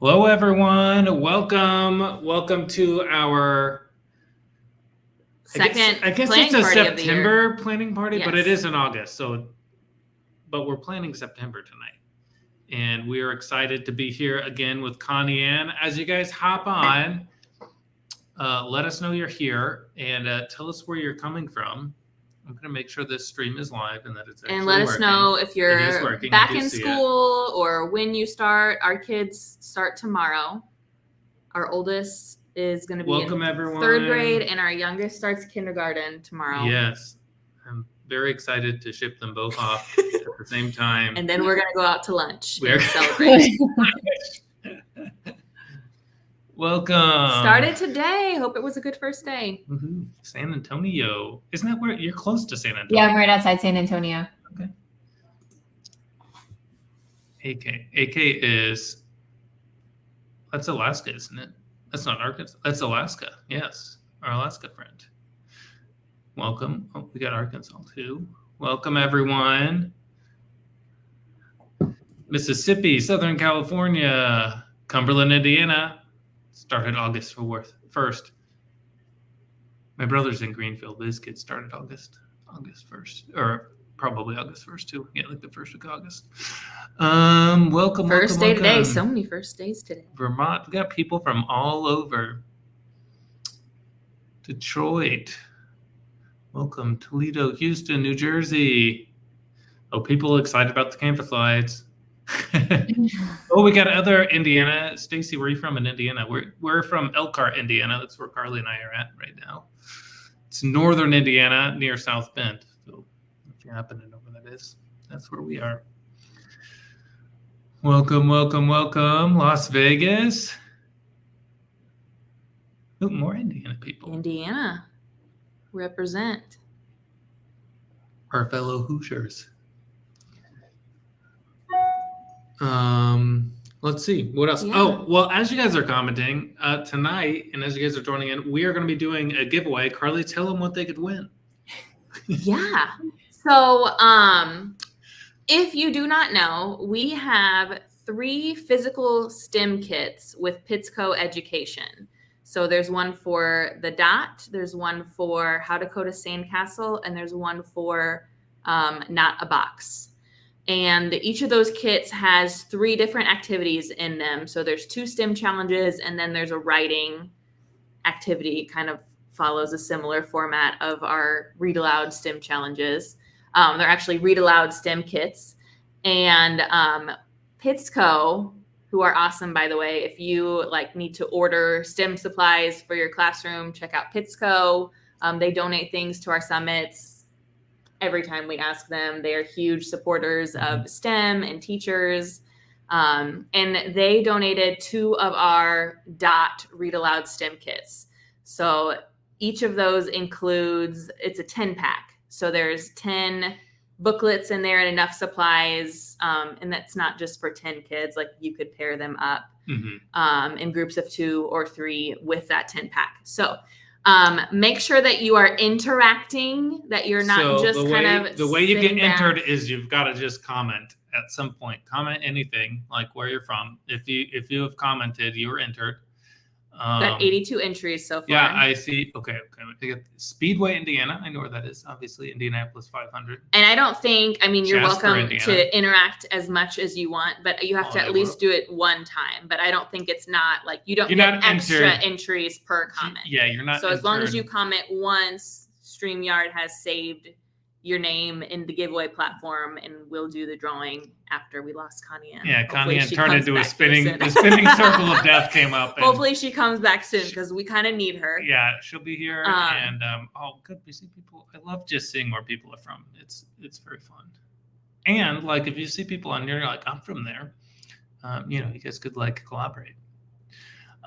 Hello, everyone. Welcome to our second. I guess planning it's a party of the September planning party, but it Yes. is in August. But we're planning September tonight, and we are excited to be here again with Connie Ann. As you guys hop on, let us know you're here and tell us where you're coming from. I'm going to make sure this stream is live and that it's actually And let us working. know if It is you're working. I back do in see it. school or when you start. Our kids start tomorrow. Our oldest is going to be Welcome, in everyone. third grade, and our youngest starts kindergarten tomorrow. Yes. I'm very excited to ship them both off at the same time. And then we're going to go out to lunch We're- and celebrate. Welcome. Started today. Hope it was a good first day. Mhm. San Antonio. Isn't that where you're close to San Antonio? Yeah, I'm right outside San Antonio. Okay. AK is, that's Alaska, isn't it? That's not Arkansas. That's Alaska. Yes. Our Alaska friend. Welcome. Oh, we got Arkansas too. Welcome, everyone. Mississippi, Southern California, Cumberland, Indiana. Started August 1st. My brother's in Greenfield, but his kids started August 1st, or probably August 1st too. Yeah, like the first week of August. Welcome. First day welcome. today. So many first days today. Vermont. We got people from all over. Detroit. Welcome. Toledo, Houston, New Jersey. Oh, people excited about the campus lights. Oh, we got other Indiana. Stacy, where are you from in Indiana? We're from Elkhart, Indiana. That's where Carly and I are at right now. It's northern Indiana near South Bend. So if you happen to know where that is, that's where we are. Welcome. Las Vegas. Oh, more Indiana people. Indiana. Represent. Our fellow Hoosiers. Let's see what else. Yeah. Oh, well, as you guys are commenting tonight, and as you guys are joining in, we are going to be doing a giveaway. Carly, tell them what they could win. Yeah. So, if you do not know, we have 3 physical STEM kits with Pitsco Education. So there's one for the dot, there's one for how to code a sandcastle, and there's one for not a box. And each of those kits has 3 different activities in them. So there's 2 STEM challenges, and then there's a writing activity, kind of follows a similar format of our Read Aloud STEM challenges. They're actually Read Aloud STEM kits. And Pitsco, who are awesome, by the way, if you need to order STEM supplies for your classroom, check out Pitsco. They donate things to our summits. Every time we ask them, they are huge supporters of STEM and teachers. And they donated 2 of our DOT Read Aloud STEM kits. So each of those includes, it's a 10-pack. So there's 10 booklets in there and enough supplies. And that's not just for 10 kids. Like, you could pair them up in groups of 2 or 3 with that 10-pack. So make sure that you are interacting, that you're not the way you get entered is you've got to just comment at some point. Comment anything, like where you're from. If you have commented, you were entered. Got 82 entries so far. Yeah, I see. Okay. Speedway, Indiana. I know where that is. Obviously, Indianapolis 500. And I don't think, you're Jasper, welcome Indiana. to interact as much as you want, but you have to at least do it one time. But I don't think it's not like you don't get extra entries per comment. Yeah, you're not. So as long as you comment once, StreamYard has saved your name in the giveaway platform, and we'll do the drawing after we lost Connie Ann. Yeah, Hopefully Connie Ann she turned comes into back a spinning soon. the spinning circle of death came up. And Hopefully she comes back soon, because we kind of need her. Yeah, she'll be here. And good, we see people. I love just seeing where people are from. It's very fun. And like, if you see people on here, you're like, I'm from there. You guys could collaborate.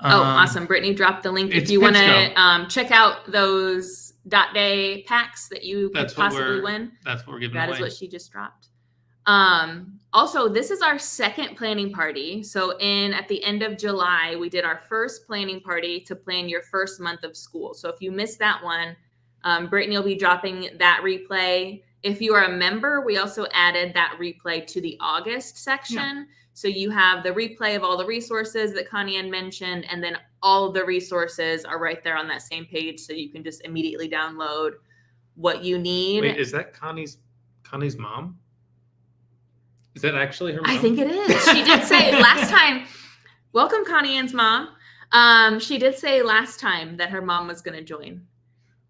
Awesome. Brittany dropped the link if you want to check out those Dot Day packs that you could possibly win. That's what we're giving away. That is what she just dropped. Also, this is our second planning party. So at the end of July, we did our first planning party to plan your first month of school. So if you missed that one, Brittany will be dropping that replay. If you are a member, we also added that replay to the August section. Yeah. So you have the replay of all the resources that Connie Ann mentioned, and then all of the resources are right there on that same page, so you can just immediately download what you need. Wait, is that Connie's mom? Is that actually her mom? I think it is. She did say last time, welcome Connie Ann's mom. She did say last time that her mom was going to join.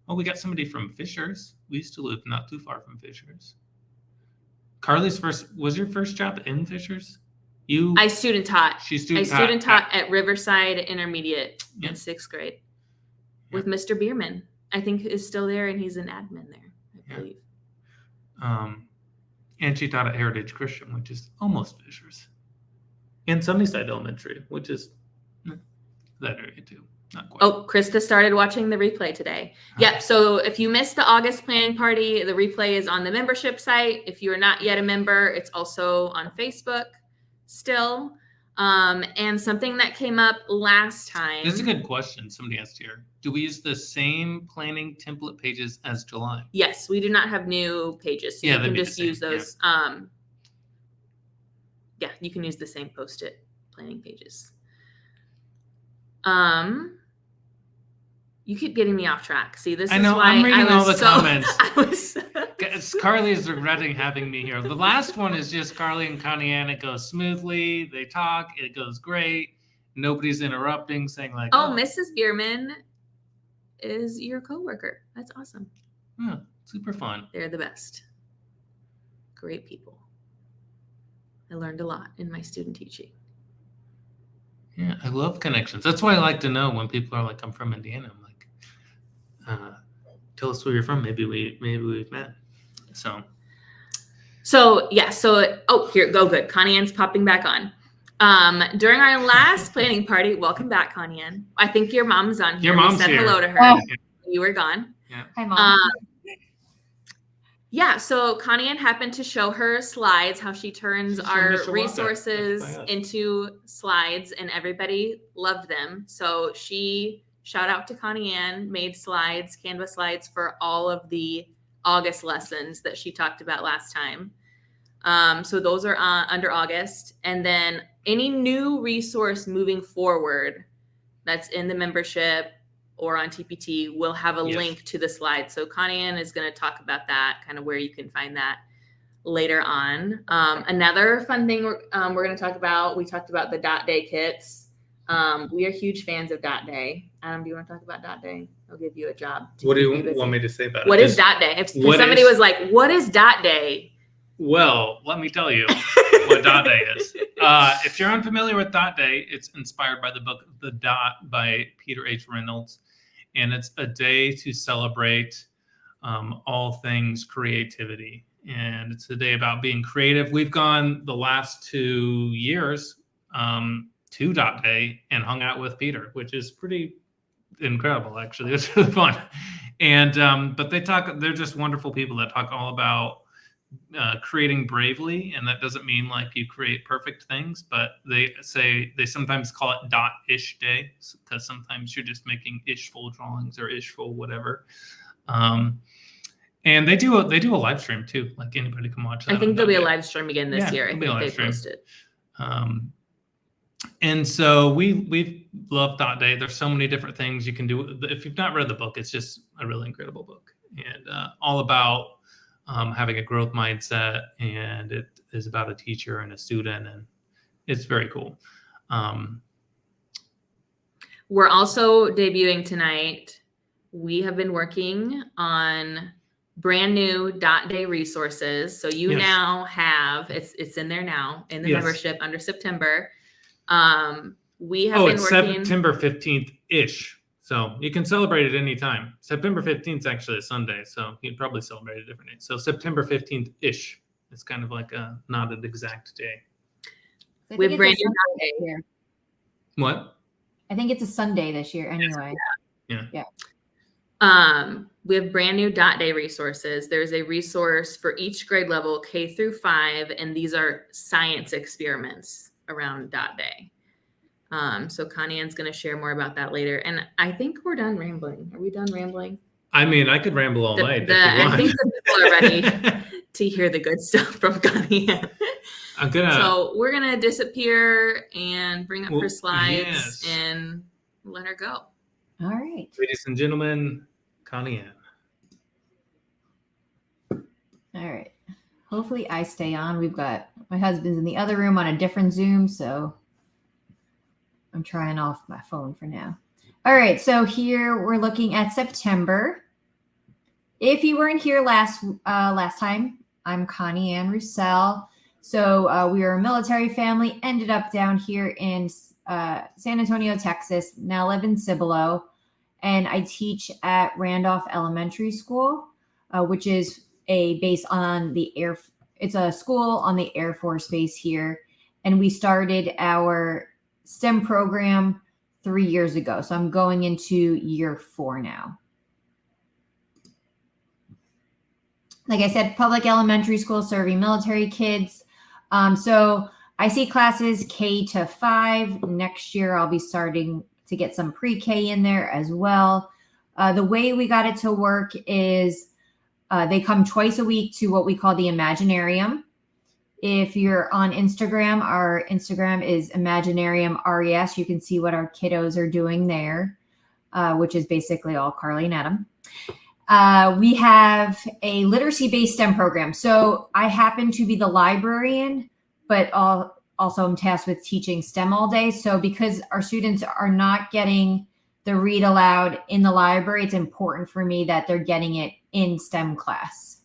Oh, we got somebody from Fishers. We used to live not too far from Fishers. Carly's was your first job in Fishers? I student taught. I student taught at Riverside Intermediate in 6th grade with Mr. Bierman. I think is still there, and he's an admin there, I believe. And she taught at Heritage Christian, which is almost Fishers, and Sunnyside Elementary, which is that area too. Not quite. Oh, Krista started watching the replay today. Yep. So if you missed the August planning party, the replay is on the membership site. If you are not yet a member, it's also on Facebook still. And something that came up last time. This is a good question somebody asked here. Do we use the same planning template pages as July? Yes, we do not have new pages. So you can just use those. Yeah, you can use the same Post-it planning pages. You keep getting me off track. See, this is why I'm reading all the comments. I was Carly is regretting having me here. The last one is just Carly and Connie Ann. It goes smoothly. They talk. It goes great. Nobody's interrupting, saying like, "Oh, Mrs. Bierman is your coworker. That's awesome." Yeah, super fun. They're the best. Great people. I learned a lot in my student teaching. Yeah, I love connections. That's why I like to know when people are like, "I'm from Indiana." I'm like, tell us where you're from. Maybe we've met. Here, go good. Connie Ann's popping back on. During our last planning party, welcome back, Connie Ann. I think your mom's on here. Your mom's we said here. Hello to her. Oh. You were gone. Yeah. Hi, Mom. So Connie Ann happened to show her slides, how she turns She's from our Mishawaka. resources That's by us. into slides, and everybody loved them. So she, shout out to Connie Ann, made slides, Canva slides for all of the August lessons that she talked about last time. So those are under August. And then any new resource moving forward that's in the membership or on TPT will have a link to the slide. So Connie Ann is going to talk about that, kind of where you can find that later on. Another fun thing we're going to talk about, we talked about the Dot Day kits. We are huge fans of Dot Day. Adam, do you want to talk about Dot Day? I'll give you a job. What do you want me to say about it? What is Dot Day? If somebody was like, what is Dot Day? Well, let me tell you what Dot Day is. If you're unfamiliar with Dot Day, it's inspired by the book The Dot by Peter H. Reynolds. And it's a day to celebrate all things creativity. And it's a day about being creative. We've gone the last 2 years to Dot Day and hung out with Peter, which is pretty incredible, actually. It's really fun. And but they're just wonderful people that talk all about creating bravely, and that doesn't mean like you create perfect things, but they sometimes call it dot-ish day because sometimes you're just making ish-ful drawings or ish-ful whatever. And they do a live stream too, like anybody can watch that. I think there'll be a live stream again this year. I think they posted. And so we've loved Dot Day. There's so many different things you can do. If you've not read the book, it's just a really incredible book, and all about having a growth mindset, and it is about a teacher and a student, and it's very cool. We're also debuting tonight. We have been working on brand new Dot Day resources. So you now have, it's in there now in the membership under September. We have been working. September 15th-ish. So you can celebrate it anytime. September 15th is actually a Sunday, so you'd probably celebrate a different day. So September 15th-ish. It's kind of like not an exact day. We have brand new Dot Day here. What? I think it's a Sunday this year anyway. Yeah. We have brand new Dot Day resources. There's a resource for each grade level, K through 5, and these are science experiments around Dot Day. So Connie Ann's going to share more about that later. And I think we're done rambling. Are we done rambling? I mean, I could ramble all night if you want. I think the people are ready to hear the good stuff from Connie Ann. I'm gonna. So we're gonna disappear and bring up her slides yes. and let her go. All right. Ladies and gentlemen, Connie Ann. All right. Hopefully I stay on. We've got my husband's in the other room on a different Zoom, so I'm trying off my phone for now. All right, so here we're looking at September. If you weren't here last time, I'm Connie Ann Roussel. So we are a military family, ended up down here in San Antonio, Texas, now live in Cibolo, and I teach at Randolph Elementary School, which is a base on the it's a school on the Air Force Base here. And we started our STEM program 3 years ago. So I'm going into year 4 now. Like I said, public elementary school serving military kids. So I see classes K to 5. Next year, I'll be starting to get some pre-K in there as well. The way we got it to work is they come twice a week to what we call the Imaginarium. If you're on Instagram, our Instagram is Imaginarium RES. You can see what our kiddos are doing there, which is basically all Carly and Adam. We have a literacy-based STEM program. So I happen to be the librarian, but also I'm tasked with teaching STEM all day. So because our students are not getting the read aloud in the library, it's important for me that they're getting it in STEM class.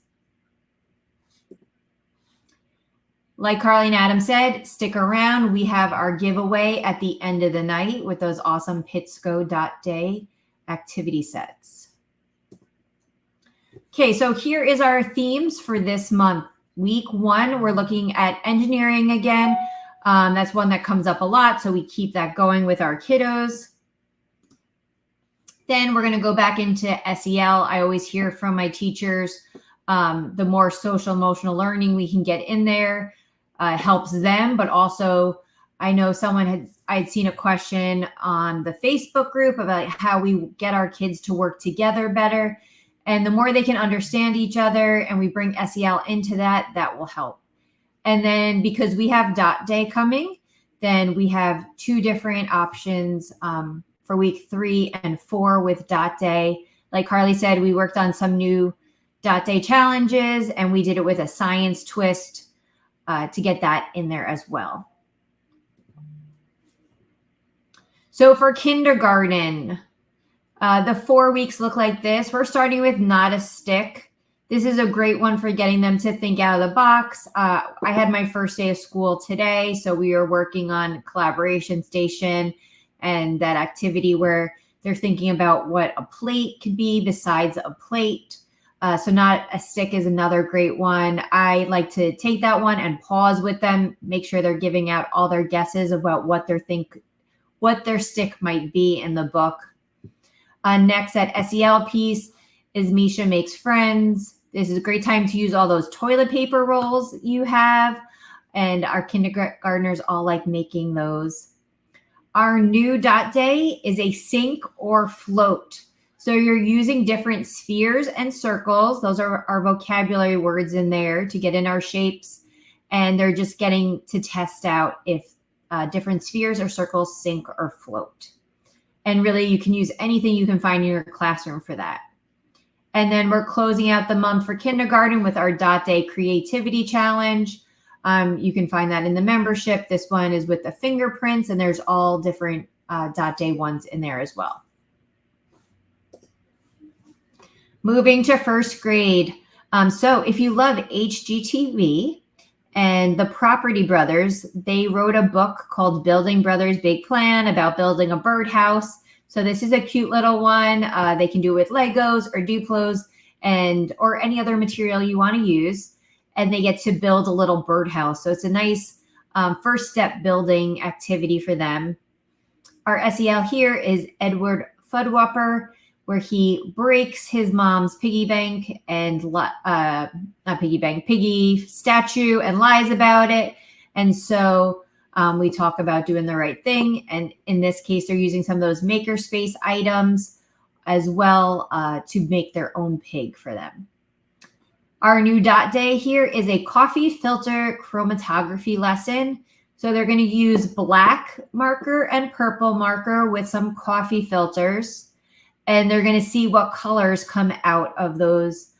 Like Carly and Adam said, stick around. We have our giveaway at the end of the night with those awesome Pitsco.day activity sets. Okay, so here is our themes for this month. Week 1, we're looking at engineering again. That's one that comes up a lot, so we keep that going with our kiddos. Then we're going to go back into SEL. I always hear from my teachers, the more social emotional learning we can get in there helps them, but also I know I'd seen a question on the Facebook group about how we get our kids to work together better. And the more they can understand each other and we bring SEL into that, that will help. And then because we have Dot Day coming, then we have 2 different options for week 3 and 4 with Dot Day. Like Carly said, we worked on some new Dot Day challenges and we did it with a science twist to get that in there as well. So for kindergarten, the 4 weeks look like this. We're starting with Not a Stick. This is a great one for getting them to think out of the box. I had my first day of school today, so we are working on Collaboration Station and that activity where they're thinking about what a plate could be besides a plate. So Not a Stick is another great one. I like to take that one and pause with them, make sure they're giving out all their guesses about what their stick might be in the book. Next at SEL piece is Misha Makes Friends. This is a great time to use all those toilet paper rolls you have, and our kindergartners all like making those. Our new Dot Day is a sink or float. So you're using different spheres and circles. Those are our vocabulary words in there to get in our shapes. And they're just getting to test out if different spheres or circles sink or float. And really, you can use anything you can find in your classroom for that. And then we're closing out the month for kindergarten with our Dot Day Creativity Challenge. You can find that in the membership. This one is with the fingerprints, and there's all different Dot Day ones in there as well. Moving to first grade. So if you love HGTV and the Property Brothers, they wrote a book called Building Brothers Big Plan about building a birdhouse. So this is a cute little one. They can do it with Legos or Duplos or any other material you want to use. And they get to build a little birdhouse. So it's a nice first step building activity for them. Our SEL here is Edward Fuddwupper, where he breaks his mom's piggy bank and piggy statue and lies about it. And so we talk about doing the right thing. And in this case, they're using some of those Makerspace items as well to make their own pig for them. Our new dot day here is a coffee filter chromatography lesson. So they're going to use black marker and purple marker with some coffee filters. And they're going to see what colors come out of those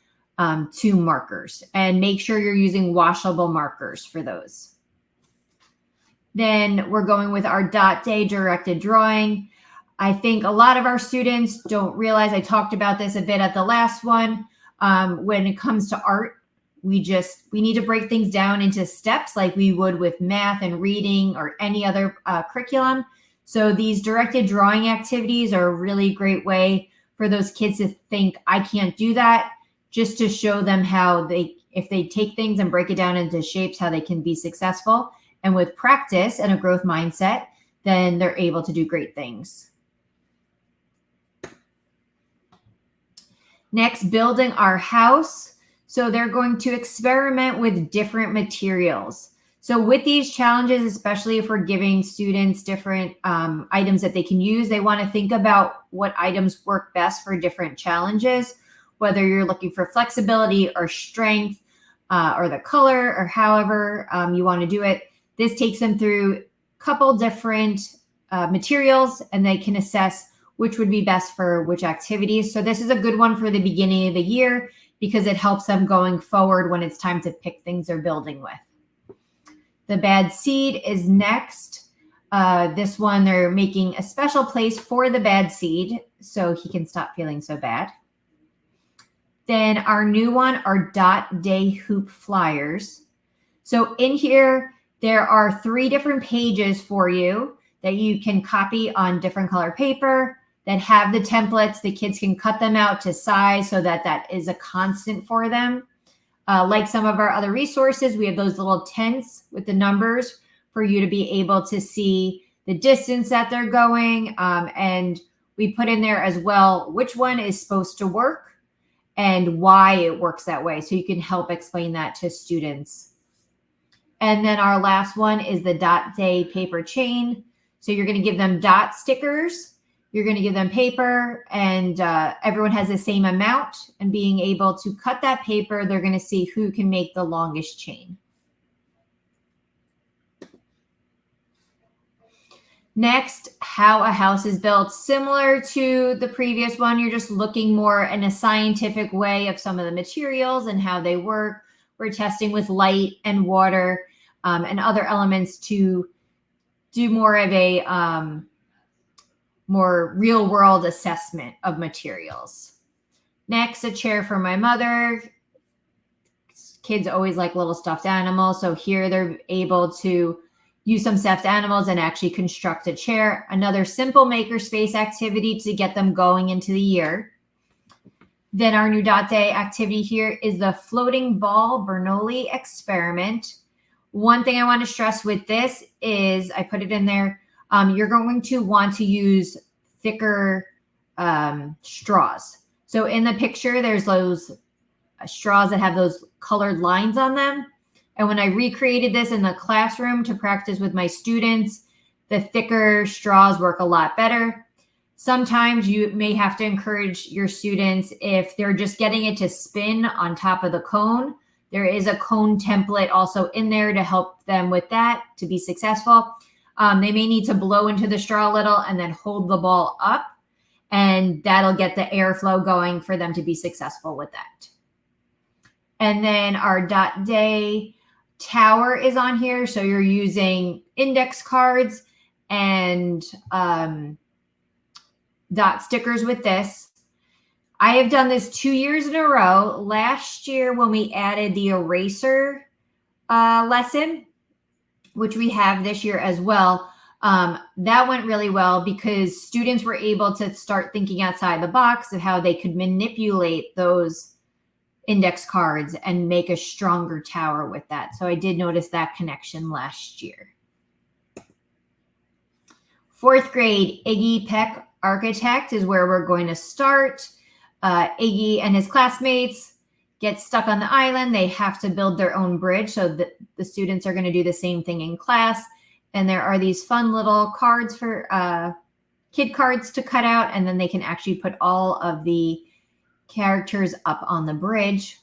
two markers. And make sure you're using washable markers for those. Then we're going with our dot day directed drawing. I think a lot of our students don't realize, I talked about this a bit at the last one, when it comes to art, we need to break things down into steps like we would with math and reading or any other curriculum. So these directed drawing activities are a really great way for those kids to think, I can't do that, just to show them how if they take things and break it down into shapes, how they can be successful. And with practice and a growth mindset, then they're able to do great things. Next, building our house. So they're going to experiment with different materials. So with these challenges, especially if we're giving students different items that they can use, they want to think about what items work best for different challenges, whether you're looking for flexibility or strength or the color or however you want to do it. This takes them through a couple different materials, and they can assess which would be best for which activities. So this is a good one for the beginning of the year because it helps them going forward when it's time to pick things they're building with. The bad seed is next. This one, they're making a special place for the bad seed so he can stop feeling so bad. Then our new one are dot day hoop flyers. So in here, there are 3 different pages for you that you can copy on different color paper that have the templates. The kids can cut them out to size so that that is a constant for them. Like some of our other resources, we have those little tents with the numbers for you to be able to see the distance that they're going. And we put in there as well which one is supposed to work and why it works that way. So you can help explain that to students. And then our last one is the dot day paper chain. So you're going to give them dot stickers. You're going to give them paper, and everyone has the same amount. And being able to cut that paper, they're going to see who can make the longest chain. Next, how a house is built. Similar to the previous one, you're just looking more in a scientific way of some of the materials and how they work. We're testing with light and water and other elements to do more of a more real world assessment of materials. Next, a chair for my mother. Kids always like little stuffed animals. So here they're able to use some stuffed animals and actually construct a chair. Another simple makerspace activity to get them going into the year. Then our new dot day activity here is the floating ball Bernoulli experiment. One thing I want to stress with this is, I put it in there, you're going to want to use thicker straws. So in the picture, there's those straws that have those colored lines on them. And when I recreated this in the classroom to practice with my students, the thicker straws work a lot better. Sometimes you may have to encourage your students, if they're just getting it to spin on top of the cone, there is a cone template also in there to help them with that to be successful. They may need to blow into the straw a little and then hold the ball up, and that'll get the airflow going for them to be successful with that. And then our dot day tower is on here. So you're using index cards and dot stickers with this. I have done this 2 years in a row. Last year when we added the eraser lesson, which we have this year as well, that went really well because students were able to start thinking outside the box of how they could manipulate those index cards and make a stronger tower with that. So I did notice that connection last year. 4th grade, Iggy Peck Architect is where we're going to start. Iggy and his classmates get stuck on the island. They have to build their own bridge. So the students are going to do the same thing in class. And there are these fun little cards for kid cards to cut out. And then they can actually put all of the characters up on the bridge.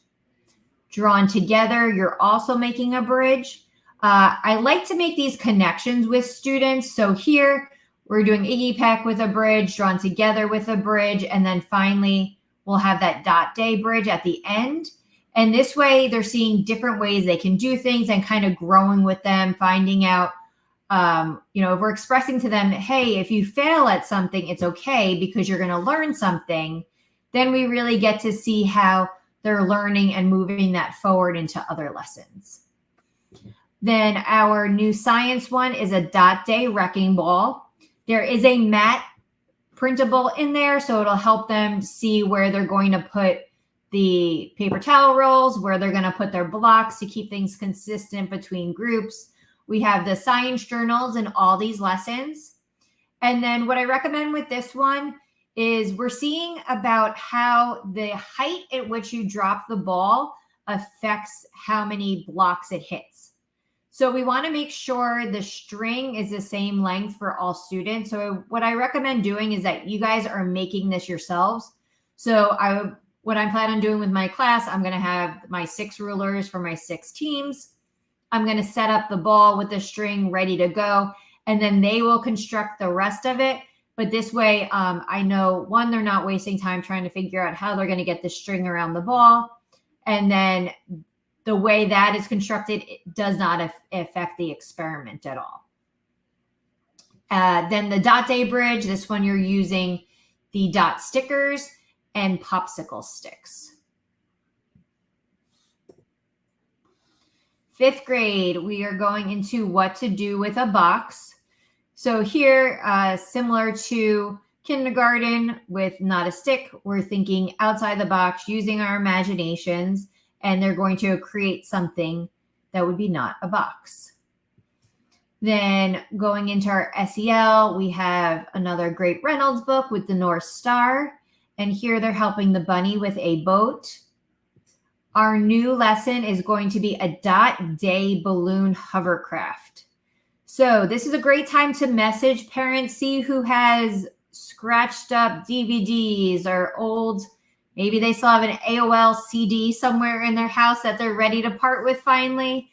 drawn together, you're also making a bridge. I like to make these connections with students. So here we're doing Iggy Peck with a bridge, drawn together with a bridge, and then finally we'll have that dot day bridge at the end. And this way they're seeing different ways they can do things and kind of growing with them, finding out, if we're expressing to them, hey, if you fail at something, it's okay because you're going to learn something. Then we really get to see how they're learning and moving that forward into other lessons. Then our new science one is a dot day wrecking ball. There is a mat printable in there, so it'll help them see where they're going to put the paper towel rolls, where they're going to put their blocks to keep things consistent between groups. We have the science journals in all these lessons. And then what I recommend with this one is we're seeing about how the height at which you drop the ball affects how many blocks it hits. So we want to make sure the string is the same length for all students. So what I recommend doing is that you guys are making this yourselves. So what I'm planning on doing with my class, I'm going to have my 6 rulers for my 6 teams. I'm going to set up the ball with the string ready to go, and then they will construct the rest of it. But this way, I know, one, they're not wasting time trying to figure out how they're going to get the string around the ball. And then the way that is constructed, it does not affect the experiment at all. Then the dot day bridge, this one you're using the dot stickers and popsicle sticks. 5th grade, we are going into what to do with a box. So here, similar to kindergarten with not a stick, we're thinking outside the box, using our imaginations, and they're going to create something that would be not a box. Then going into our SEL, we have another great Reynolds book with the North Star. And here they're helping the bunny with a boat. Our new lesson is going to be a dot day balloon hovercraft. So this is a great time to message parents, see who has scratched up DVDs or old, maybe they still have an AOL CD somewhere in their house that they're ready to part with finally.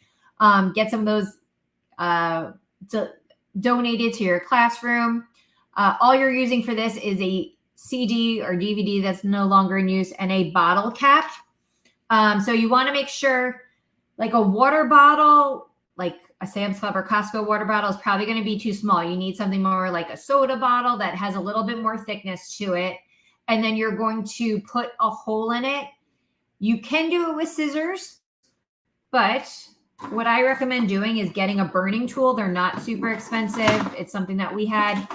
Get some of those donated to your classroom. All you're using for this is a CD or DVD that's no longer in use and a bottle cap. So you want to make sure, like a water bottle, like a Sam's Club or Costco water bottle is probably going to be too small. You need something more like a soda bottle that has a little bit more thickness to it. And then you're going to put a hole in it. You can do it with scissors, but what I recommend doing is getting a burning tool. They're not super expensive. It's something that we had.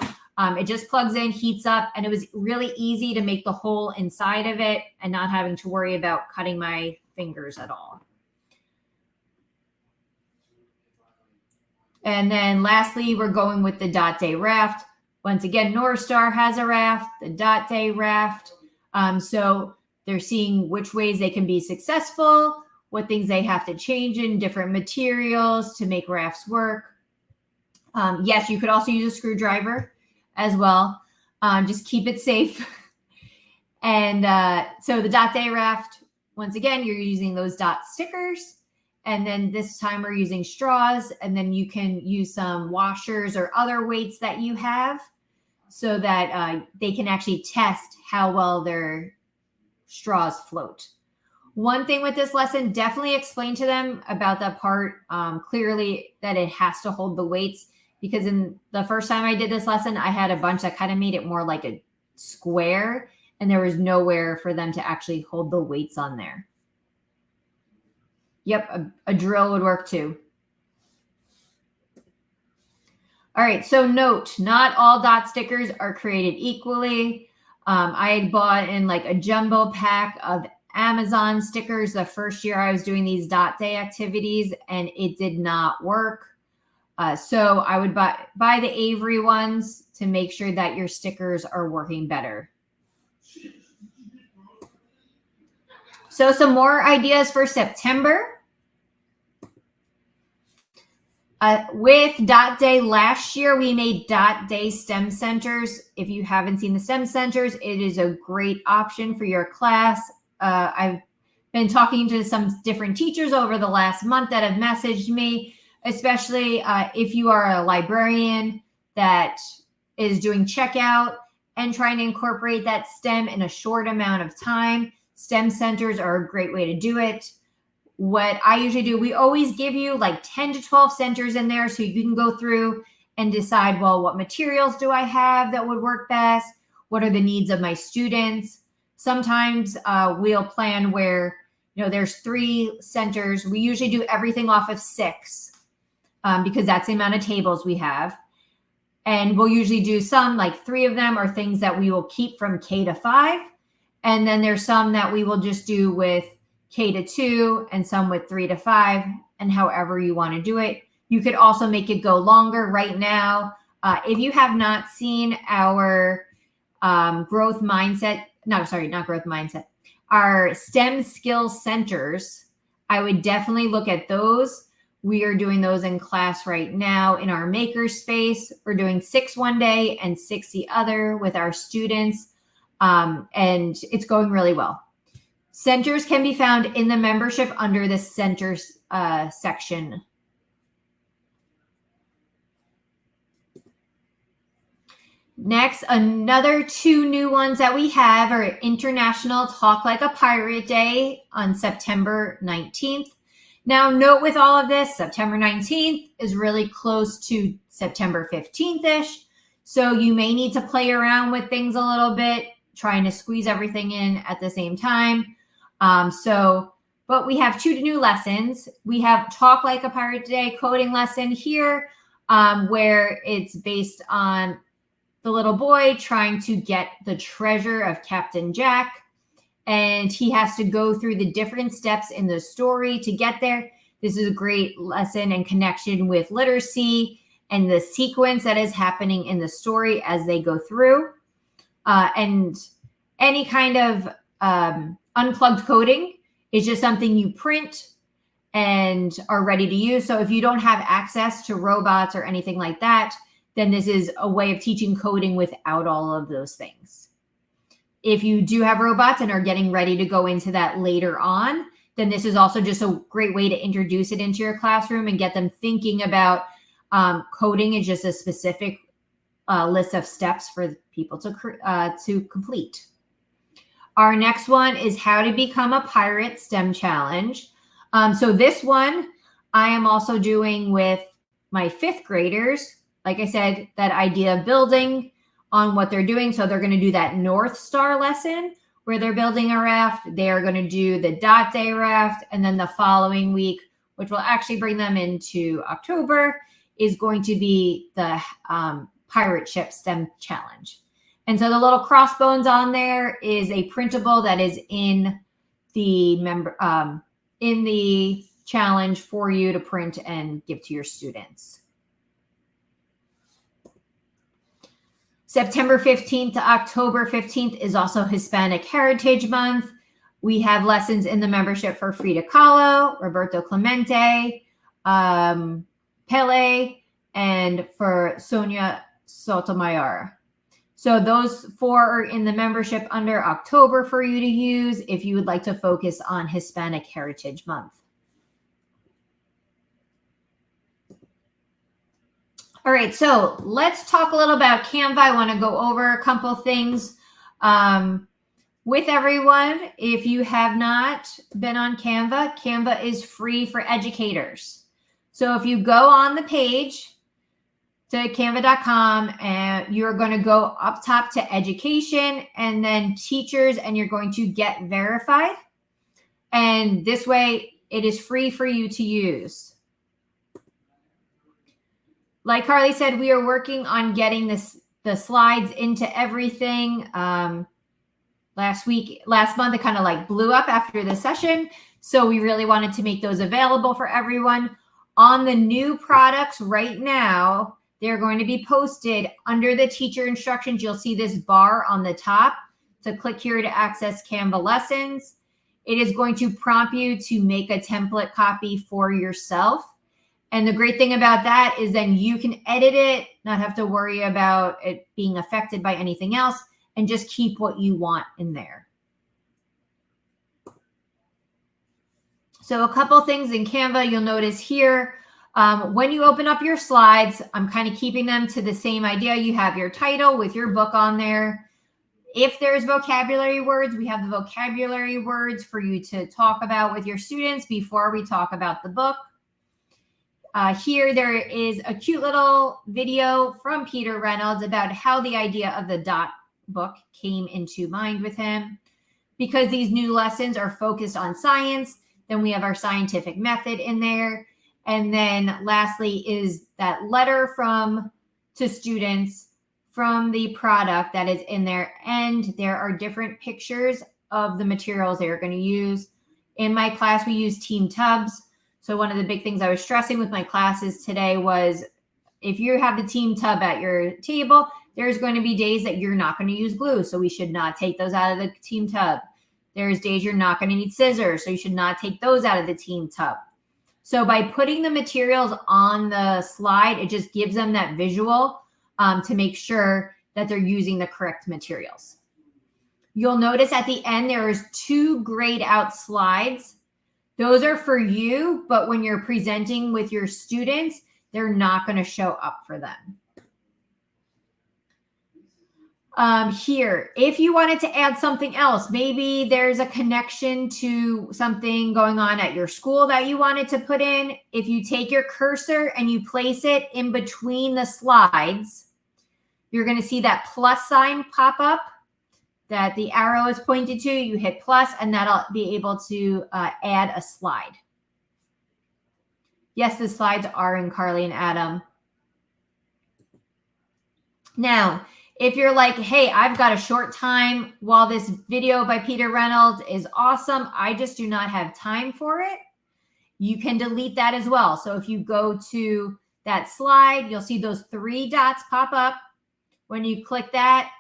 It just plugs in, heats up, and it was really easy to make the hole inside of it and not having to worry about cutting my fingers at all. And then lastly, we're going with the dot day raft. Once again, North Star has a raft, the dot day raft. So they're seeing which ways they can be successful, what things they have to change in different materials to make rafts work. Yes, you could also use a screwdriver as well. Just keep it safe. And so the dot day raft, once again, you're using those dot stickers. And then this time we're using straws, and then you can use some washers or other weights that you have so that they can actually test how well their straws float. One thing with this lesson, definitely explain to them about that part clearly, that it has to hold the weights, because in the first time I did this lesson, I had a bunch that kind of made it more like a square, and there was nowhere for them to actually hold the weights on there. Yep, a drill would work too. All right, so note, not all dot stickers are created equally. I had bought in like a jumbo pack of Amazon stickers the first year I was doing these dot day activities, and it did not work. So I would buy the Avery ones to make sure that your stickers are working better. So some more ideas for September. With Dot Day last year, we made Dot Day STEM centers. If you haven't seen the STEM centers, it is a great option for your class. I've been talking to some different teachers over the last month that have messaged me, especially if you are a librarian that is doing checkout and trying to incorporate that STEM in a short amount of time. STEM centers are a great way to do it. What I usually do, we always give you like 10 to 12 centers in there so you can go through and decide, well, what materials do I have that would work best? What are the needs of my students? Sometimes we'll plan where, there's 3 centers. We usually do everything off of 6 because that's the amount of tables we have. And we'll usually do some, like 3 of them are things that we will keep from K to 5. And then there's some that we will just do with K to 2 and some with 3 to 5, and however you want to do it. You could also make it go longer right now. If you have not seen our growth mindset, not growth mindset, our STEM skills centers, I would definitely look at those. We are doing those in class right now in our Makerspace. We're doing 6 one day and 6 the other with our students. And it's going really well. Centers can be found in the membership under the centers section. Next, another 2 new ones that we have are International Talk Like a Pirate Day on September 19th. Now, note with all of this, September 19th is really close to September 15th-ish. So you may need to play around with things a little bit, trying to squeeze everything in at the same time. But we have 2 new lessons. We have Talk Like a Pirate Day coding lesson here, where it's based on the little boy trying to get the treasure of Captain Jack. And he has to go through the different steps in the story to get there. This is a great lesson and connection with literacy and the sequence that is happening in the story as they go through. And any kind of unplugged coding is just something you print and are ready to use. So if you don't have access to robots or anything like that, then this is a way of teaching coding without all of those things. If you do have robots and are getting ready to go into that later on, then this is also just a great way to introduce it into your classroom and get them thinking about coding is just a specific list of steps for people to complete. Our next one is How to Become a Pirate STEM Challenge. So this one I am also doing with my 5th graders. Like I said, that idea of building on what they're doing. So they're going to do that North Star lesson where they're building a raft. They are going to do the dot day raft. And then the following week, which will actually bring them into October, is going to be the pirate ship STEM challenge. And so the little crossbones on there is a printable that is in the challenge for you to print and give to your students. September 15th to October 15th is also Hispanic Heritage Month. We have lessons in the membership for Frida Kahlo, Roberto Clemente, Pele, and for Sonia Sotomayor. So those 4 are in the membership under October for you to use if you would like to focus on Hispanic Heritage Month. All right, so let's talk a little about Canva. I want to go over a couple things with everyone. If you have not been on Canva, Canva is free for educators. So if you go on the page to canva.com and you're going to go up top to education and then teachers, and you're going to get verified. And this way it is free for you to use. Like Carly said, we are working on getting the slides into everything. Last month, it kind of like blew up after the session. So we really wanted to make those available for everyone. On the new products right now, they're going to be posted under the teacher instructions. You'll see this bar on the top to click here to access Canva lessons. It is going to prompt you to make a template copy for yourself. And the great thing about that is then you can edit it, not have to worry about it being affected by anything else, and just keep what you want in there. So a couple things in Canva you'll notice here. When you open up your slides, I'm kind of keeping them to the same idea. You have your title with your book on there. If there's vocabulary words, we have the vocabulary words for you to talk about with your students before we talk about the book. Here, there is a cute little video from Peter Reynolds about how the idea of the dot book came into mind with him. Because these new lessons are focused on science, then we have our scientific method in there. And then lastly is that letter to students from the product that is in there. And there are different pictures of the materials they're going to use. In my class, we use team tubs. So one of the big things I was stressing with my classes today was if you have the team tub at your table, there's going to be days that you're not going to use glue. So we should not take those out of the team tub. There's days you're not going to need scissors. So you should not take those out of the team tub. So by putting the materials on the slide, it just gives them that visual to make sure that they're using the correct materials. You'll notice at the end, there's 2 grayed out slides. Those are for you, but when you're presenting with your students, they're not going to show up for them. Here, if you wanted to add something else, maybe there's a connection to something going on at your school that you wanted to put in. If you take your cursor and you place it in between the slides, you're going to see that plus sign pop up that the arrow is pointed to. You hit plus and that'll be able to add a slide. Yes, the slides are in Carly and Adam. Now, if you're like, hey, I've got a short time while this video by Peter Reynolds is awesome, I just do not have time for it, you can delete that as well. So if you go to that slide, you'll see those 3 dots pop up. When you click that,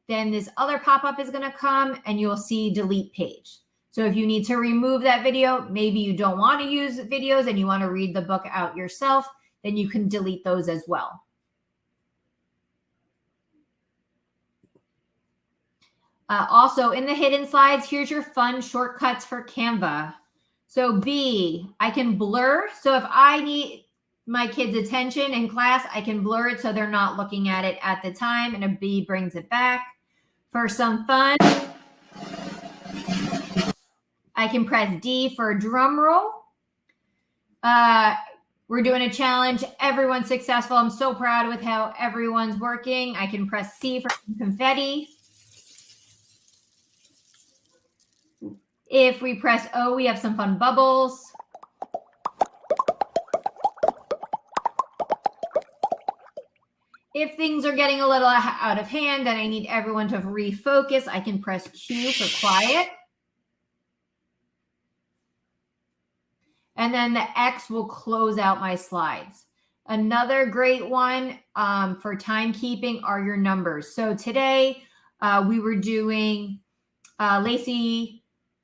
then this other pop-up is going to come and you'll see delete page. So if you need to remove that video, maybe you don't want to use videos and you want to read the book out yourself, then you can delete those as well. Also, in the hidden slides, here's your fun shortcuts for Canva. So B, I can blur. So if I need my kids' attention in class, I can blur it so they're not looking at it at the time, and a B brings it back. For some fun, I can press D for a drum roll. We're doing a challenge. Everyone's successful. I'm so proud with how everyone's working. I can press C for confetti. If we press O, we have some fun bubbles. If things are getting a little out of hand and I need everyone to refocus, I can press Q for quiet. And then the X will close out my slides. Another great one for timekeeping are your numbers. So today we were doing Lacey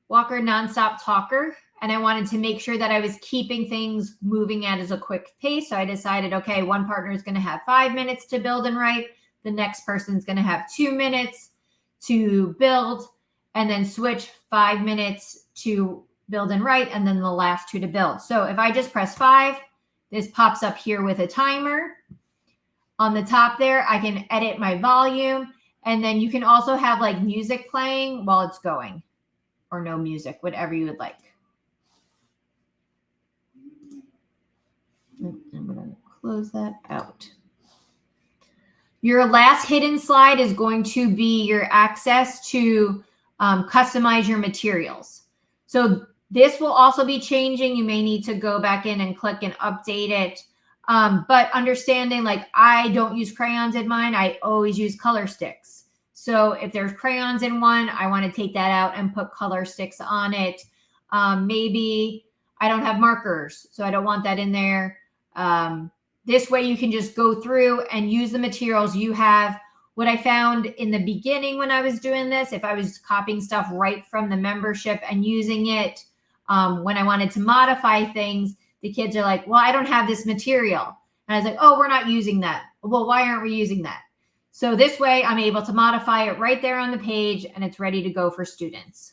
Walker Nonstop Talker, and I wanted to make sure that I was keeping things moving at a quick pace. So I decided, okay, one partner is going to have 5 minutes to build and write. The next person's going to have 2 minutes to build, and then switch 5 minutes to build and write, and then the last 2 to build. So if I just press 5, this pops up here with a timer. On the top there, I can edit my volume, and then you can also have like music playing while it's going, or no music, whatever you would like. I'm going to close that out. Your last hidden slide is going to be your access to customize your materials. So this will also be changing. You may need to go back in and click and update it. But understanding, like, I don't use crayons in mine. I always use color sticks. So if there's crayons in one, I want to take that out and put color sticks on it. Maybe I don't have markers, so I don't want that in there. This way you can just go through and use the materials you have. What I found in the beginning when I was doing this, if I was copying stuff right from the membership and using it, when I wanted to modify things, the kids are like, well, I don't have this material. And I was like, oh, we're not using that. Well, why aren't we using that? So this way I'm able to modify it right there on the page and it's ready to go for students.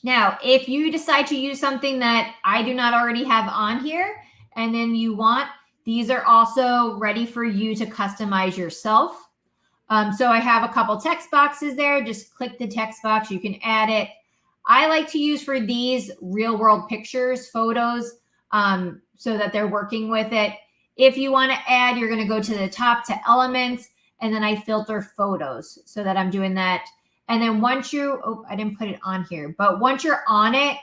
Now, if you decide to use something that I do not already have on here, and then you want, these are also ready for you to customize yourself. So I have a couple text boxes there. Just click the text box. You can add it. I like to use for these real world pictures, photos, so that they're working with it. If you want to add, you're going to go to the top to elements, and then I filter photos so that I'm doing that. And then once you, oh, I didn't put it on here, but once you're on it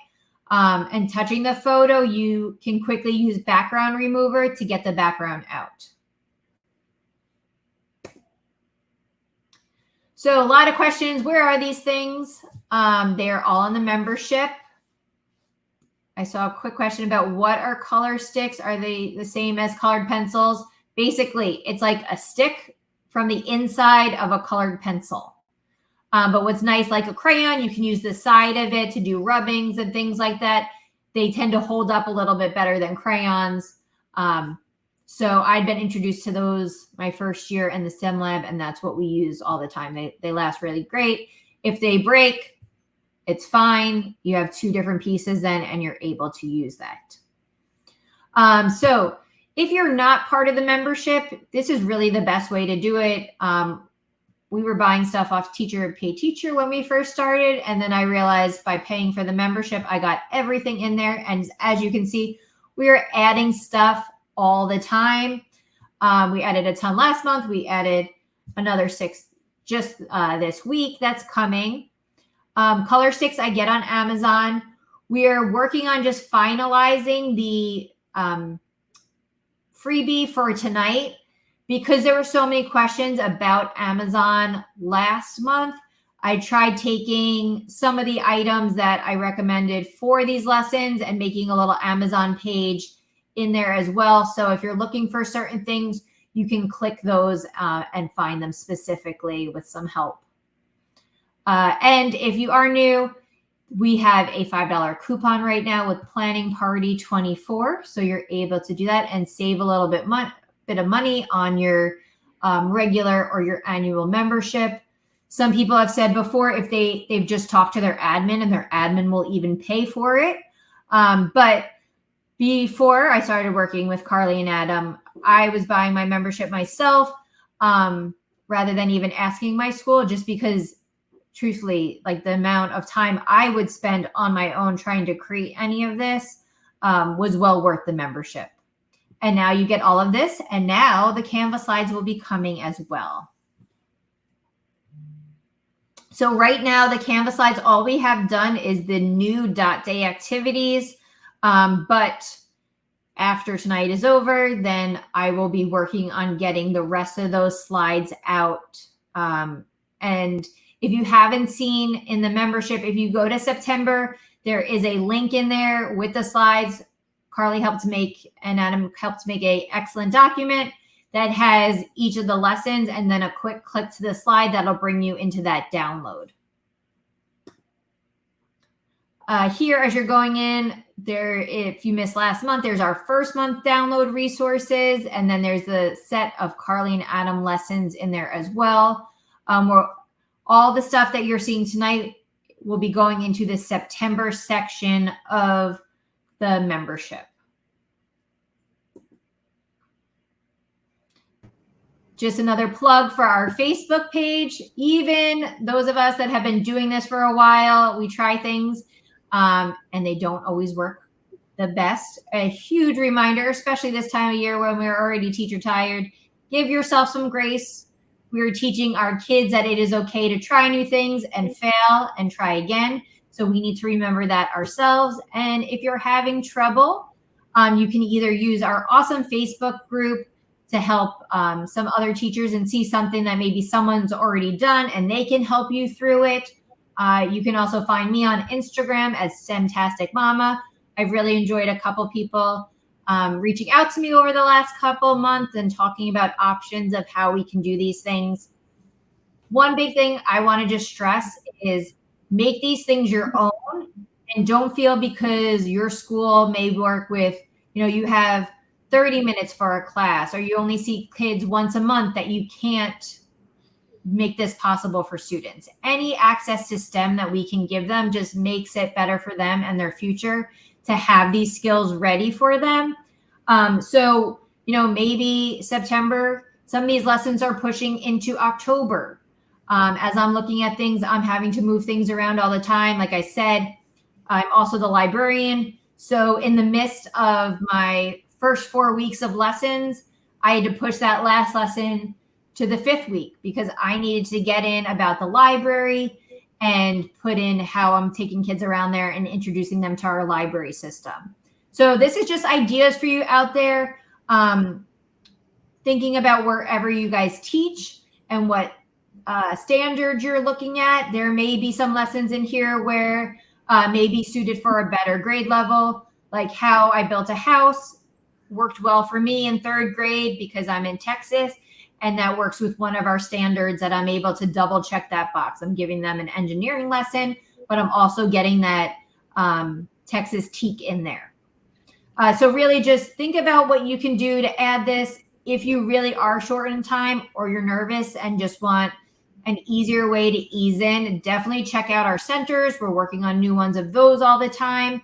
and touching the photo, you can quickly use background remover to get the background out. So a lot of questions, where are these things? They are all in the membership. I saw a quick question about what are color sticks? Are they the same as colored pencils? Basically, it's like a stick from the inside of a colored pencil. But what's nice, like a crayon, you can use the side of it to do rubbings and things like that. They tend to hold up a little bit better than crayons. So I'd been introduced to those my first year in the STEM lab, and that's what we use all the time. They last really great. If they break, it's fine. You have two different pieces then, and you're able to use that. So if you're not part of the membership, this is really the best way to do it. We were buying stuff off Teacher Pay Teacher when we first started. And then I realized by paying for the membership, I got everything in there. And as you can see, we are adding stuff all the time. We added a ton last month. We added another 6 just this week that's coming. Color sticks I get on Amazon. We are working on just finalizing the freebie for tonight. Because there were so many questions about Amazon last month, I tried taking some of the items that I recommended for these lessons and making a little Amazon page in there as well. So if you're looking for certain things, you can click those and find them specifically with some help. And if you are new, we have a $5 coupon right now with Planning Party 24. So you're able to do that and save a little bit of money on your regular or your annual membership. Some people have said before, if they've just talked to their admin and their admin will even pay for it. But before I started working with Carly and Adam, I was buying my membership myself rather than even asking my school, just because truthfully, like the amount of time I would spend on my own trying to create any of this was well worth the membership. And now you get all of this. And now the Canvas slides will be coming as well. So right now, the Canvas slides, all we have done is the new .day activities. But after tonight is over, then I will be working on getting the rest of those slides out. And if you haven't seen in the membership, if you go to September, there is a link in there with the slides. Carly helped make and Adam helped make an excellent document that has each of the lessons and then a quick click to the slide that'll bring you into that download. Here, as you're going in, there, if you missed last month, there's our first month download resources, and then there's the set of Carly and Adam lessons in there as well. Where all the stuff that you're seeing tonight will be going into the September section of the membership. Just another plug for our Facebook page. Even those of us that have been doing this for a while, we try things and they don't always work the best. A huge reminder, especially this time of year when we're already teacher tired, give yourself some grace. We're teaching our kids that it is okay to try new things and fail and try again. So we need to remember that ourselves. And if you're having trouble, you can either use our awesome Facebook group to help some other teachers and see something that maybe someone's already done and they can help you through it. You can also find me on Instagram as STEMtastic Mama. I've really enjoyed a couple people reaching out to me over the last couple months and talking about options of how we can do these things. One big thing I want to just stress is make these things your own and don't feel because your school may work with, you have 30 minutes for a class or you only see kids once a month that you can't make this possible for students. Any access to STEM that we can give them just makes it better for them and their future to have these skills ready for them. So, maybe September, some of these lessons are pushing into October. As I'm looking at things, I'm having to move things around all the time. Like I said, I'm also the librarian. So in the midst of my first 4 weeks of lessons, I had to push that last lesson to the 5th week because I needed to get in about the library and put in how I'm taking kids around there and introducing them to our library system. So this is just ideas for you out there, thinking about wherever you guys teach and what standards you're looking at. There may be some lessons in here where may be suited for a better grade level, like how I built a house worked well for me in 3rd grade because I'm in Texas, and that works with one of our standards that I'm able to double check that box. I'm giving them an engineering lesson, but I'm also getting that Texas TEAC in there. So really just think about what you can do to add this. If you really are short in time or you're nervous and just want an easier way to ease in, definitely check out our centers. We're working on new ones of those all the time.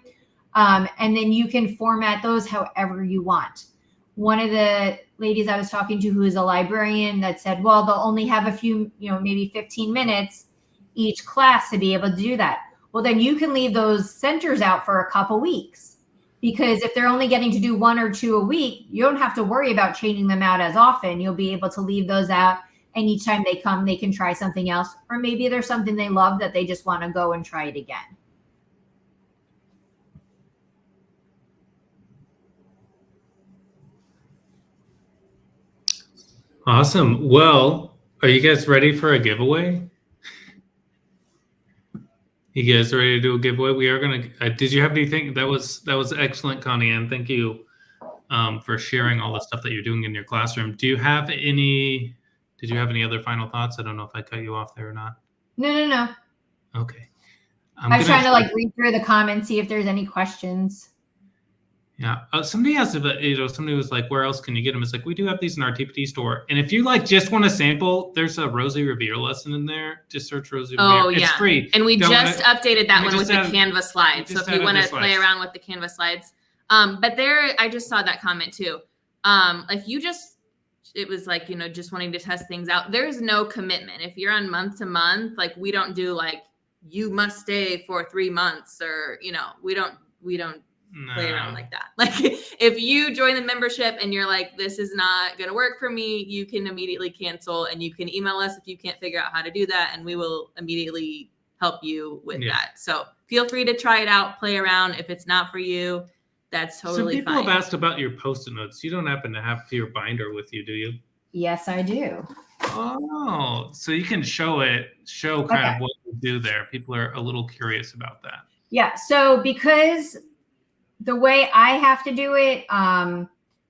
And then you can format those however you want. One of the ladies I was talking to who is a librarian that said, well, they'll only have a few, maybe 15 minutes each class to be able to do that. Well, then you can leave those centers out for a couple weeks, because if they're only getting to do 1 or 2 a week, you don't have to worry about changing them out as often. You'll be able to leave those out, and each time they come, they can try something else, or maybe there's something they love that they just want to go and try it again. Awesome. Well, are you guys ready for a giveaway? You guys ready to do a giveaway? We are gonna. Did you have anything? That was excellent, Connie Ann. Thank you for sharing all the stuff that you're doing in your classroom. Do you have any? Did you have any other final thoughts? I don't know if I cut you off there or not. No. Okay. I was trying to read through the comments, see if there's any questions. Yeah. Somebody asked if, somebody was like, where else can you get them? It's like, we do have these in our TPT store. And if you just want to sample, there's a Rosie Revere lesson in there. Just search Rosie Revere. Oh, yeah. It's free. And we just updated that one with the Canva slides. So if you want to play around with the Canva slides. But there, I just saw that comment too. If you it was just wanting to test things out. There's no commitment. If you're on month to month, we don't do you must stay for 3 months, or, we don't play around like that. If you join the membership and you're like, this is not going to work for me, you can immediately cancel, and you can email us if you can't figure out how to do that, and we will immediately help you with that. So feel free to try it out, play around. If it's not for you, that's totally fine. Some people have asked about your Post-it notes. You don't happen to have your binder with you, do you? Yes, I do. Oh, so you can show kind of what you do there. People are a little curious about that. Yeah. So because the way I have to do it,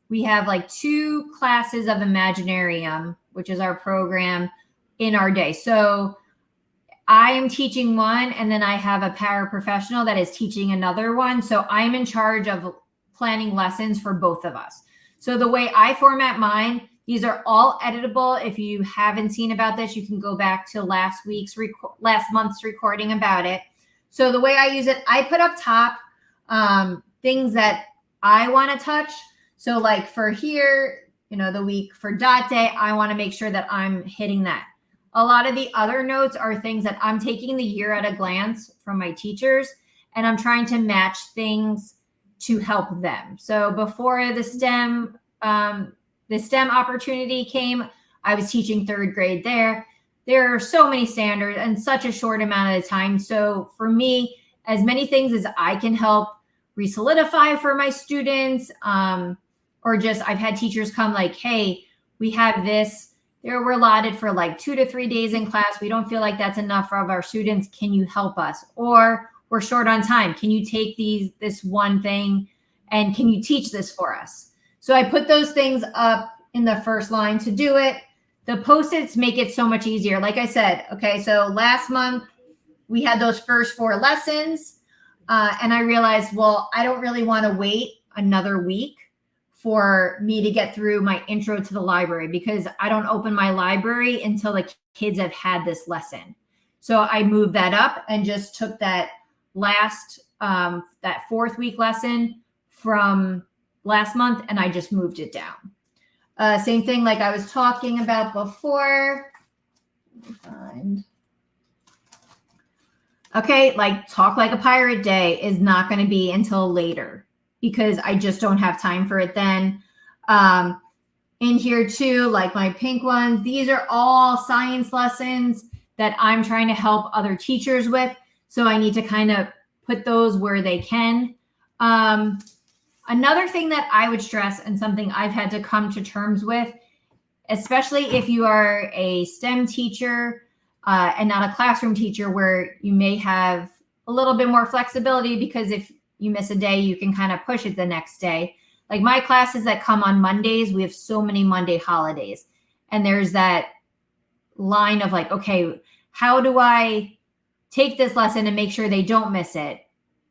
we have 2 classes of Imaginarium, which is our program, in our day. So I am teaching one, and then I have a paraprofessional that is teaching another one. So I'm in charge of planning lessons for both of us. So the way I format mine, these are all editable. If you haven't seen about this, you can go back to last month's recording about it. So the way I use it, I put up top things that I want to touch. So for here, the week for dot day, I want to make sure that I'm hitting that. A lot of the other notes are things that I'm taking the year at a glance from my teachers, and I'm trying to match things to help them. So before the STEM opportunity came, I was teaching 3rd grade there. There are so many standards and such a short amount of time. So for me, as many things as I can help re-solidify for my students, or just I've had teachers come hey, we have this. We're allotted for 2 to 3 days in class. We don't feel like that's enough for our students. Can you help us? Or we're short on time. Can you take this one thing, and can you teach this for us? So I put those things up in the first line to do it. The Post-its make it so much easier. Like I said, okay, so last month we had those first 4 lessons, and I realized, well, I don't really want to wait another week for me to get through my intro to the library, because I don't open my library until the kids have had this lesson. So I moved that up and just took that last, that 4th week lesson from last month, and I just moved it down. Same thing like I was talking about before. Let me find. Okay, like Talk Like a Pirate Day is not going to be until later, because I just don't have time for it then. In here too, like my pink ones, these are all science lessons that I'm trying to help other teachers with. So I need to kind of put those where they can. Another thing that I would stress, and something I've had to come to terms with, especially if you are a STEM teacher and not a classroom teacher, where you may have a little bit more flexibility, because if you miss a day, you can kind of push it the next day. Like my classes that come on Mondays, we have so many Monday holidays. And there's that line of like, okay, how do I take this lesson and make sure they don't miss it?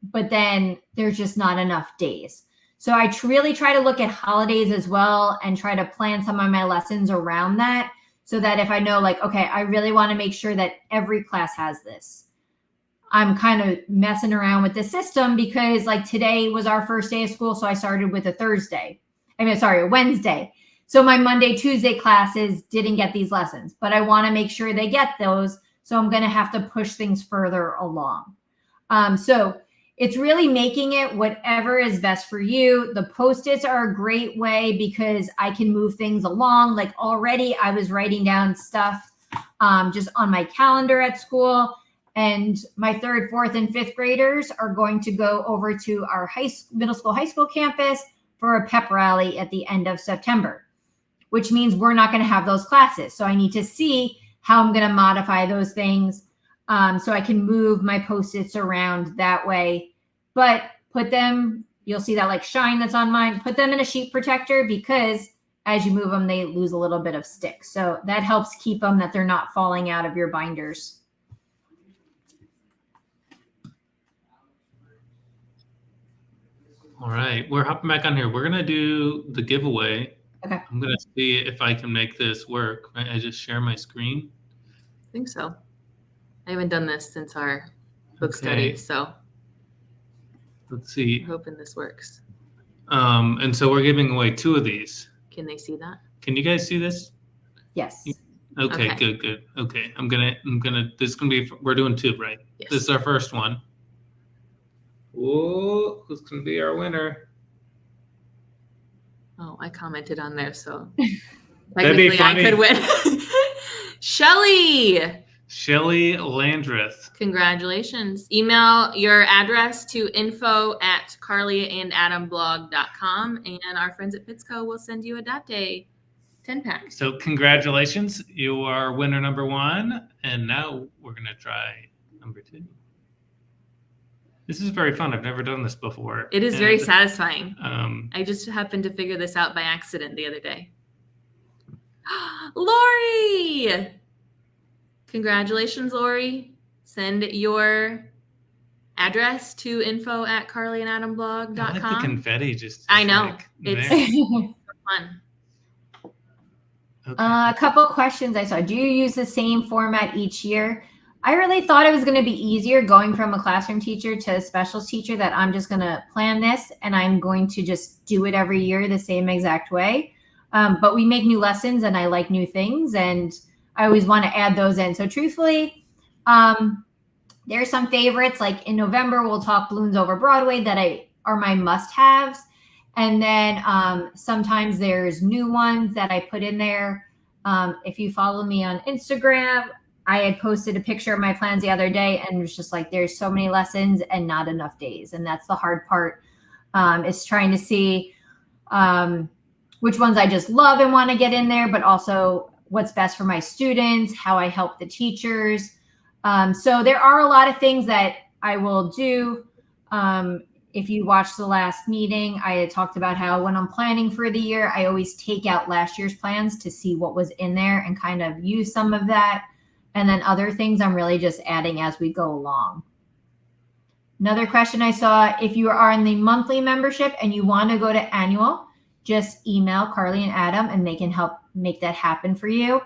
But then there's just not enough days. So I really try to look at holidays as well and try to plan some of my lessons around that, so that if I know like, okay, I really want to make sure that every class has this, I'm kind of messing around with the system, because like today was our first day of school. So I started with a Wednesday. So my Monday, Tuesday classes didn't get these lessons, but I want to make sure they get those. So I'm going to have to push things further along. So it's really making it whatever is best for you. The Post-its are a great way, because I can move things along. Like already I was writing down stuff just on my calendar at school. And my 3rd, 4th, and 5th graders are going to go over to our middle school, high school campus for a pep rally at the end of September, which means we're not going to have those classes. So I need to see how I'm going to modify those things so I can move my Post-its around that way. But put them, you'll see that like shine that's on mine, put them in a sheet protector, because as you move them, they lose a little bit of stick. So that helps keep them, that they're not falling out of your binders. All right, we're hopping back on here. We're gonna do the giveaway. Okay. I'm gonna see if I can make this work. I just share my screen. I think so. I haven't done this since our book study, so let's see. I'm hoping this works. And so we're giving away 2 of these. Can they see that? Can you guys see this? Yes. Okay, Okay. good. Okay, this is gonna be, we're doing 2, right? Yes. This is our first one. Whoa, who's gonna be our winner? Oh, I commented on there, so That'd be technically I funny. could win. Shelly, Landreth. congratulations. Email your address to info@carlyandadamblog.com, and our friends at Pitsco will send you a Dot Day 10-pack. So congratulations, you are winner number 1, and now we're gonna try number 2. This is very fun. I've never done this before. It is very satisfying. Um, I just happened to figure this out by accident the other day. Lori! Congratulations, Lori. Send your address to info@carlyandadamblog.com. I like the confetti just I know. like It's there. fun. Okay. A couple questions I saw. Do you use the same format each year? I really thought it was going to be easier going from a classroom teacher to a specials teacher, that I'm just going to plan this and I'm going to just do it every year the same exact way. But we make new lessons and I like new things, and I always want to add those in. So truthfully, there's some favorites. Like in November, we'll talk Balloons Over Broadway that are my must-haves. And then sometimes there's new ones that I put in there. If you follow me on Instagram, I had posted a picture of my plans the other day, and it was just like, there's so many lessons and not enough days. And that's the hard part, is trying to see which ones I just love and want to get in there, but also what's best for my students, how I help the teachers. So there are a lot of things that I will do. If you watched the last meeting, I had talked about how when I'm planning for the year, I always take out last year's plans to see what was in there and kind of use some of that. And then other things I'm really just adding as we go along. Another question I saw, if you are in the monthly membership and you want to go to annual, just email Carly and Adam and they can help make that happen for you.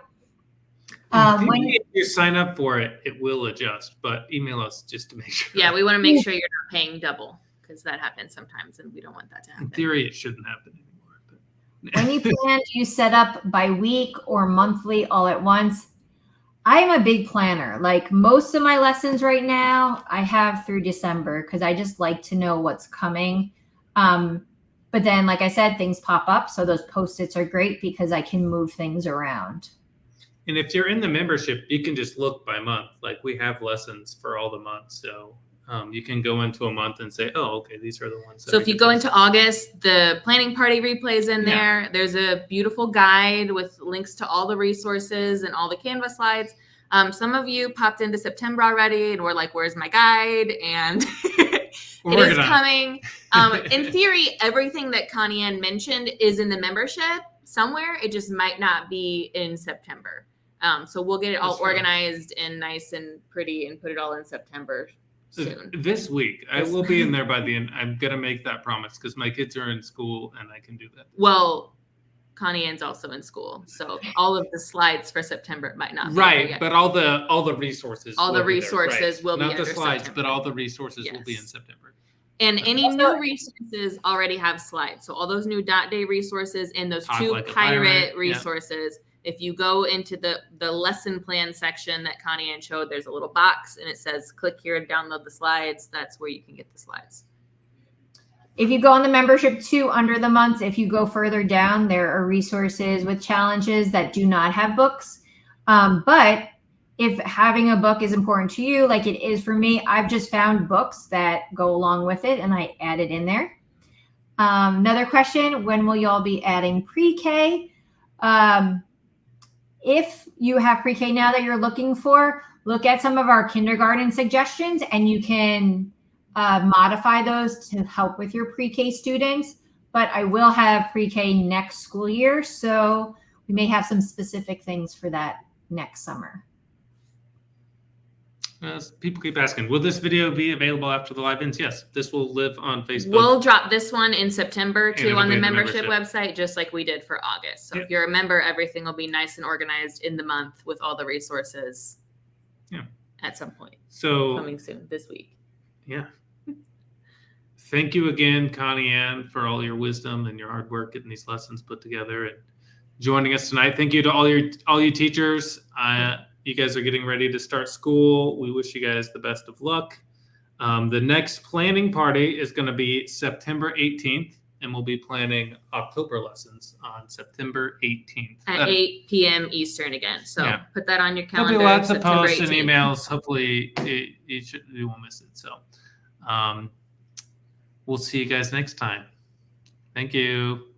If you sign up for it, it will adjust, but email us just to make sure. Yeah, we want to make sure you're not paying double because that happens sometimes and we don't want that to happen. In theory, it shouldn't happen anymore. But. When you plan, do you set up by week or monthly all at once? I'm a big planner. Like most of my lessons right now, I have through December because I just like to know what's coming. But then, like I said, things pop up. So those Post-its are great because I can move things around. And if you're in the membership, you can just look by month. Like we have lessons for all the months. So you can go into a month and say, oh, okay, these are the ones. So if you go into August, the planning party replay is in there. There's a beautiful guide with links to all the resources and all the Canva slides. Some of you popped into September already and were like, where's my guide? And it is coming. In theory, everything that Connie Ann mentioned is in the membership somewhere. It just might not be in September. So we'll get it all organized and nice and pretty and put it all in September soon. This week. I will be in there by the end. I'm going to make that promise because my kids are in school and I can do that. Well, Connie Ann's also in school. So all of the slides for September might not be right, yet. but all the resources will be not the slides, September. but all the resources will be in September. And any new resources already have slides. So all those new dot day resources and those two pirate resources. If you go into the lesson plan section that Connie Ann showed, there's a little box and it says click here to download the slides. That's where you can get the slides. If you go on the membership too, under the months, if you go further down, there are resources with challenges that do not have books. But if having a book is important to you, like it is for me, I've just found books that go along with it and I add it in there. Another question, when will y'all be adding pre-K? If you have pre-K now that you're looking for, look at some of our kindergarten suggestions and you can modify those to help with your pre-K students. But I will have pre-K next school year, so we may have some specific things for that next summer. People keep asking, will this video be available after the live ends? Yes, this will live on Facebook. We'll drop this one in September too on the membership website, just like we did for August. So if you're a member, everything will be nice and organized in the month with all the resources at some point. So coming soon this week. Yeah. Thank you again, Connie Ann, for all your wisdom and your hard work getting these lessons put together and joining us tonight. Thank you to all you teachers. You guys are getting ready to start school. We wish you guys the best of luck. The next planning party is going to be September 18th, and we'll be planning October lessons on September 18th. At 8 p.m. Eastern again. So put that on your calendar. There'll be lots of September posts 18th. and emails. Hopefully you won't miss it. So we'll see you guys next time. Thank you.